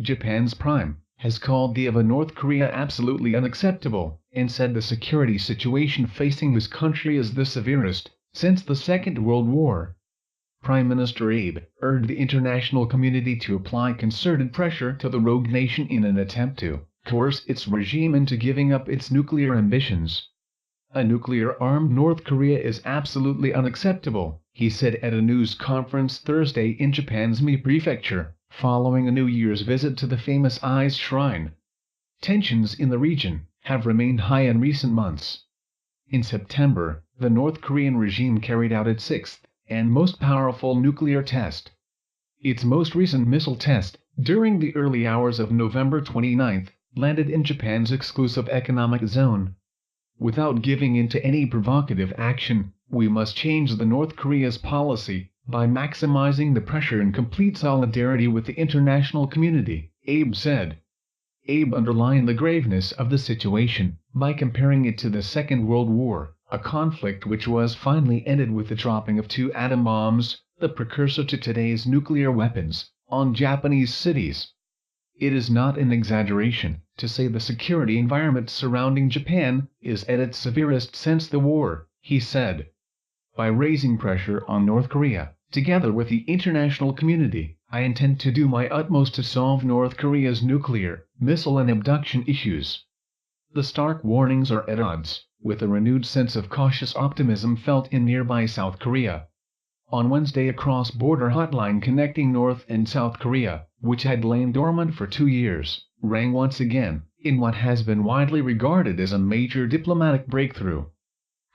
Japan's prime, has called the of North Korea absolutely unacceptable, and said the security situation facing his country is the severest since the Second World War. Prime Minister Abe urged the international community to apply concerted pressure to the rogue nation in an attempt to coerce its regime into giving up its nuclear ambitions. A nuclear-armed North Korea is absolutely unacceptable, he said at a news conference Thursday in Japan's Mie Prefecture, following a New Year's visit to the famous Ice Shrine. Tensions in the region have remained high in recent months. In September, the North Korean regime carried out its sixth and most powerful nuclear test. Its most recent missile test, during the early hours of November 29, landed in Japan's exclusive economic zone. Without giving in to any provocative action, we must change the North Korea's policy by maximizing the pressure in complete solidarity with the international community, Abe said. Abe underlined the graveness of the situation by comparing it to the Second World War, a conflict which was finally ended with the dropping of 2 atom bombs, the precursor to today's nuclear weapons, on Japanese cities. It is not an exaggeration to say the security environment surrounding Japan is at its severest since the war, he said. By raising pressure on North Korea, together with the international community, I intend to do my utmost to solve North Korea's nuclear, missile and abduction issues. The stark warnings are at odds with a renewed sense of cautious optimism felt in nearby South Korea. On Wednesday, a cross-border hotline connecting North and South Korea, which had lain dormant for 2 years, rang once again, in what has been widely regarded as a major diplomatic breakthrough.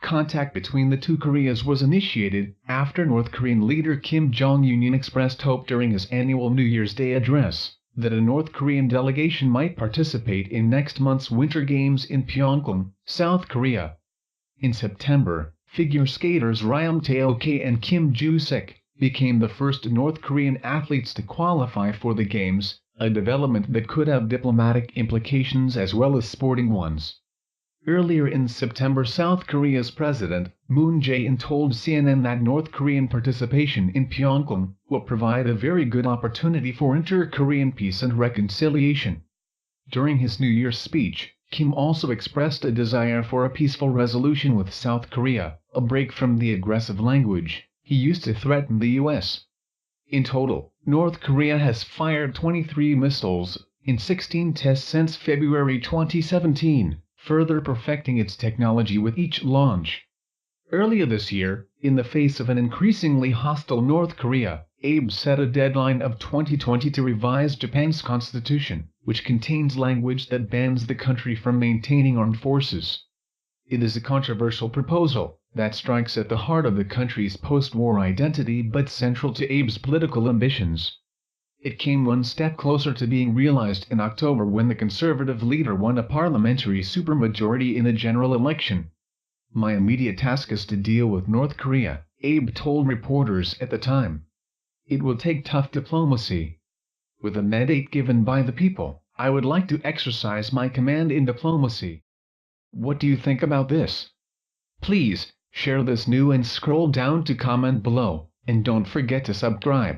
Contact between the two Koreas was initiated after North Korean leader Kim Jong-un expressed hope during his annual New Year's Day address that a North Korean delegation might participate in next month's Winter Games in Pyeongchang, South Korea. In September, figure skaters Ryum Tae-ok and Kim Joo-sik became the first North Korean athletes to qualify for the Games, a development that could have diplomatic implications as well as sporting ones. Earlier in September, South Korea's President Moon Jae-in told CNN that North Korean participation in Pyeongchang will provide a very good opportunity for inter-Korean peace and reconciliation. During his New Year's speech, Kim also expressed a desire for a peaceful resolution with South Korea, a break from the aggressive language he used to threaten the U.S. In total, North Korea has fired 23 missiles in 16 tests since February 2017. Further perfecting its technology with each launch. Earlier this year, in the face of an increasingly hostile North Korea, Abe set a deadline of 2020 to revise Japan's constitution, which contains language that bans the country from maintaining armed forces. It is a controversial proposal that strikes at the heart of the country's post-war identity but central to Abe's political ambitions. It came one step closer to being realized in October when the conservative leader won a parliamentary supermajority in a general election. My immediate task is to deal with North Korea, Abe told reporters at the time. It will take tough diplomacy. With a mandate given by the people, I would like to exercise my command in diplomacy. What do you think about this? Please, share this news and scroll down to comment below, and don't forget to subscribe.